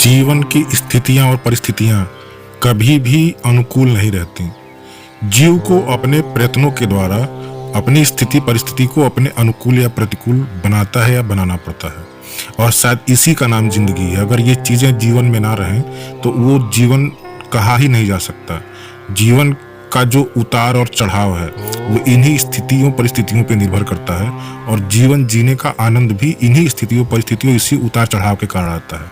जीवन की स्थितियां और परिस्थितियां कभी भी अनुकूल नहीं रहती। जीव को अपने प्रयत्नों के द्वारा अपनी स्थिति परिस्थिति को अपने अनुकूल या प्रतिकूल बनाता है या बनाना पड़ता है, और शायद इसी का नाम जिंदगी है। अगर ये चीजें जीवन में ना रहें तो वो जीवन कहा ही नहीं जा सकता। जीवन का जो उतार और चढ़ाव है वो इन्हीं स्थितियों परिस्थितियों पे निर्भर करता है, और जीवन जीने का आनंद भी इन्हीं स्थितियों परिस्थितियों इसी उतार चढ़ाव के कारण आता है।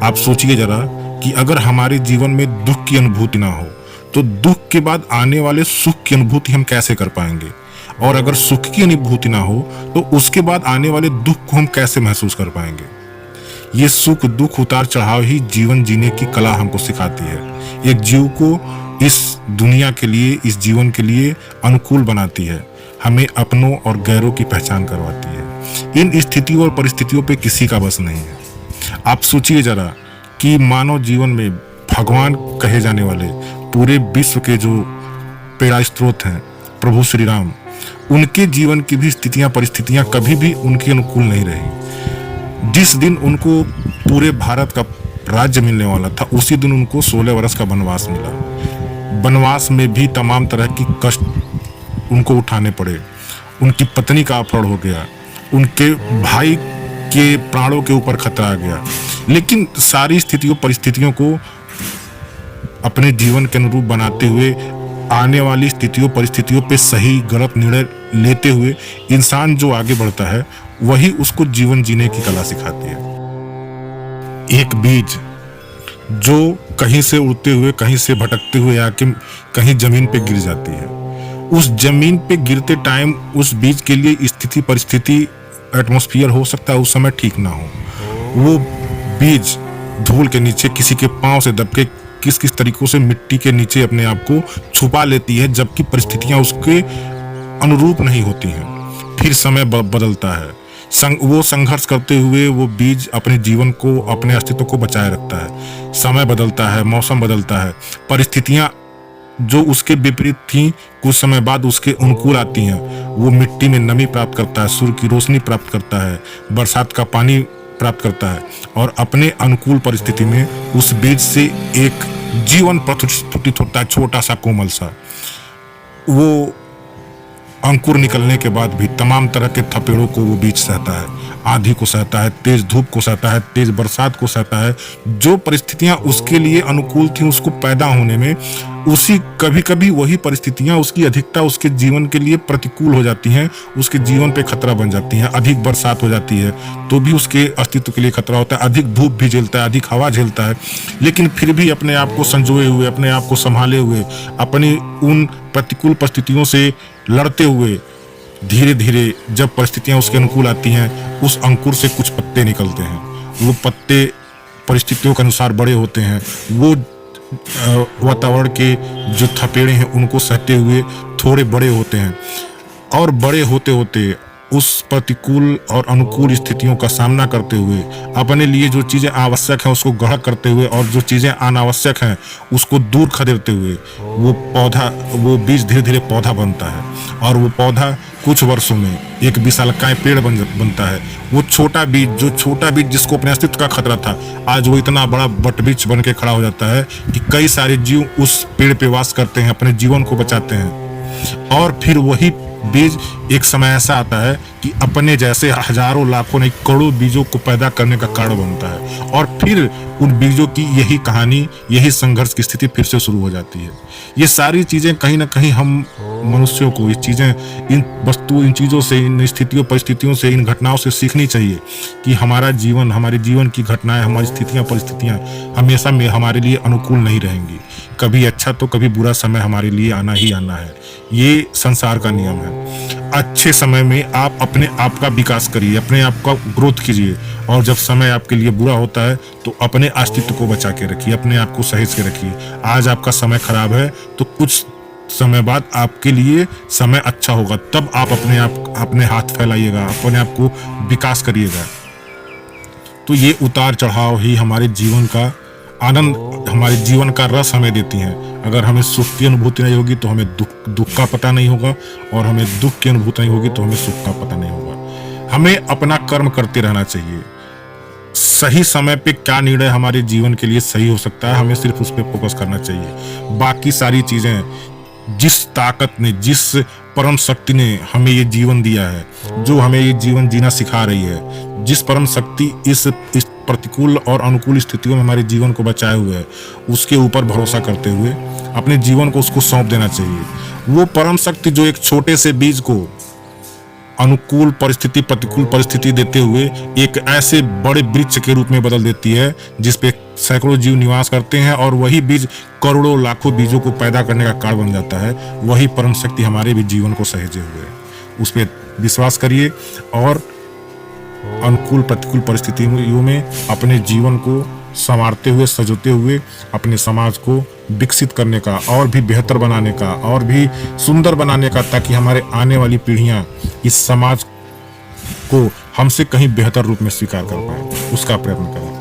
आप सोचिए जरा कि अगर हमारे जीवन में दुख की अनुभूति ना हो तो दुख के बाद आने वाले सुख की अनुभूति हम कैसे कर पाएंगे, और अगर सुख की अनुभूति ना हो तो उसके बाद आने वाले दुख को हम कैसे महसूस कर पाएंगे। ये सुख दुख उतार चढ़ाव ही जीवन जीने की कला हमको सिखाती है। एक जीव को इस दुनिया के लिए, इस जीवन के लिए अनुकूल बनाती है, हमें अपनों और गैरों की पहचान करवाती है। इन स्थितियों और परिस्थितियों पे किसी का बस नहीं है। आप सोचिए जरा कि मानव जीवन में भगवान कहे जाने वाले पूरे विश्व के जो प्रेरणा स्रोत हैं प्रभु श्री राम, उनके जीवन की भी स्थितियां परिस्थितियां कभी भी उनके अनुकूल नहीं रही। जिस दिन उनको पूरे भारत का राज्य मिलने वाला था उसी दिन उनको 16 वर्ष का वनवास मिला। वनवास में भी तमाम तरह की कष्ट उनको उठाने पड़े। उनकी पत्नी का अपहरण हो गया, उनके भाई के प्राणों के ऊपर खतरा आ गया, लेकिन सारी स्थितियों परिस्थितियों को अपने जीवन के अनुरूप बनाते हुए आने वाली स्थितियों परिस्थितियों पे सही गलत निर्णय लेते हुए इंसान जो आगे बढ़ता है वही उसको जीवन जीने की कला सिखाती है। एक बीज जो कहीं से उड़ते हुए कहीं से भटकते हुए आके कहीं जमीन पे गिर जाती है, उस जमीन पे गिरते टाइम उस बीज के लिए स्थिति परिस्थिति एटमॉस्फेयर हो सकता है उस समय ठीक ना हो। वो बीज धूल के नीचे किसी के पांव से दब के किस किस तरीकों से मिट्टी के नीचे अपने आप को छुपा लेती है, जबकि परिस्थितियां उसके अनुरूप नहीं होती हैं। फिर समय बदलता है, वो संघर्ष करते हुए वो बीज अपने जीवन को अपने अस्तित्व को बचाए रखता है। समय बदलता है, मौसम बदलता है, परिस्थितियां जो उसके विपरीत थी कुछ समय बाद उसके अनुकूल आती हैं। वो मिट्टी में नमी प्राप्त करता है, सूर्य की रोशनी प्राप्त करता है, बरसात का पानी प्राप्त करता है, और अपने अनुकूल परिस्थिति में उस बीज से एक जीवन प्रस्फुटित होता है, छोटा सा कोमल सा। वो अंकुर निकलने के बाद भी तमाम तरह के थपेड़ों को वो बीज सहता है, आंधी को सहता है, तेज धूप को सहता है, तेज बरसात को सहता है। जो परिस्थितियां उसके लिए अनुकूल थी उसको पैदा होने में, उसी कभी कभी वही परिस्थितियां उसकी अधिकता उसके जीवन के लिए प्रतिकूल हो जाती हैं, उसके जीवन पे खतरा बन जाती हैं। अधिक बरसात हो जाती है तो भी उसके अस्तित्व के लिए खतरा होता है, अधिक धूप भी झेलता है, अधिक हवा झेलता है, लेकिन फिर भी अपने आप को संजोए हुए, अपने आप को संभाले हुए, अपनी उन प्रतिकूल परिस्थितियों से लड़ते हुए धीरे धीरे जब परिस्थितियां उसके अनुकूल आती हैं उस अंकुर से कुछ पत्ते निकलते हैं। वो पत्ते परिस्थितियों के अनुसार बड़े होते हैं, वो वातावरण के जो थपेड़े हैं उनको सहते हुए थोड़े बड़े होते हैं, और बड़े होते होते उस प्रतिकूल और अनुकूल स्थितियों का सामना करते हुए अपने लिए जो चीज़ें आवश्यक हैं उसको ग्रहण करते हुए और जो चीज़ें अनावश्यक हैं उसको दूर खदेड़ते हुए वो बीज धीरे धीरे पौधा बनता है, और वो पौधा कुछ वर्षों में एक विशालकाय पेड़ बनता है। वो छोटा बीज जिसको अपने अस्तित्व का खतरा था, आज वो इतना बड़ा वटवृक्ष बन के खड़ा हो जाता है कि कई सारे जीव उस पेड़ पे वास करते हैं, अपने जीवन को बचाते हैं। और फिर वही बीज एक समय ऐसा आता है कि अपने जैसे हजारों लाखों नहीं करोड़ों बीजों को पैदा करने का कारण बनता है, और फिर उन बीजों की यही कहानी, यही संघर्ष की स्थिति फिर से शुरू हो जाती है। ये सारी चीजें कहीं ना कहीं हम मनुष्यों को इन चीजों से, इन स्थितियों परिस्थितियों से, इन घटनाओं से सीखनी चाहिए कि हमारा जीवन, हमारे जीवन की घटनाएं, हमारी स्थितियां परिस्थितियां हमेशा में हमारे लिए अनुकूल नहीं रहेंगी। कभी अच्छा तो कभी बुरा समय हमारे लिए आना ही आना है, ये संसार का नियम है। अच्छे समय में आप अपने आप का विकास करिए, अपने आप का ग्रोथ कीजिए, और जब समय आपके लिए बुरा होता है तो अपने अस्तित्व को बचा के रखिए, अपने आप को सहेज के रखिए। आज आपका समय खराब है तो कुछ समय बाद आपके लिए समय अच्छा होगा, तब आप अपने हाथ फैलाइएगा, अपने आप को विकास करिएगा। तो ये उतार चढ़ाव ही हमारे जीवन का आनंद, हमारे जीवन का रस हमें देती हैं। अगर हमें सुख की अनुभूति नहीं होगी तो हमें दुख का पता नहीं होगा, और हमें दुख की अनुभूति नहीं होगी तो हमें सुख का पता नहीं होगा। हमें अपना कर्म करते रहना चाहिए। सही समय पे क्या निर्णय हमारे जीवन के लिए सही हो सकता है, हमें सिर्फ उस पे फोकस करना चाहिए। बाकी सारी चीजें, जिस ताकत ने, जिस परम शक्ति ने हमें ये जीवन दिया है, जो हमें ये जीवन जीना सिखा रही है, जिस परम शक्ति इस प्रतिकूल और अनुकूल स्थितियों में हमारे जीवन को बचाए हुए है, उसके ऊपर भरोसा करते हुए अपने जीवन को उसको सौंप देना चाहिए। वो परम शक्ति जो एक छोटे से बीज को अनुकूल परिस्थिति, प्रतिकूल परिस्थिति देते हुए एक ऐसे बड़े वृक्ष के रूप में बदल देती है जिस पे सैकड़ों जीव निवास करते हैं, और वही बीज करोड़ों लाखों बीजों को पैदा करने का कारण बन जाता है। वही परम शक्ति हमारे भी जीवन को सहेजे हुए है। उस पर विश्वास करिए और अनुकूल प्रतिकूल परिस्थितियों में अपने जीवन को संवारते हुए, सजोते हुए अपने समाज को विकसित करने का, और भी बेहतर बनाने का, और भी सुंदर बनाने का, ताकि हमारे आने वाली पीढ़ियां इस समाज को हमसे कहीं बेहतर रूप में स्वीकार कर पाए, उसका प्रयत्न करें।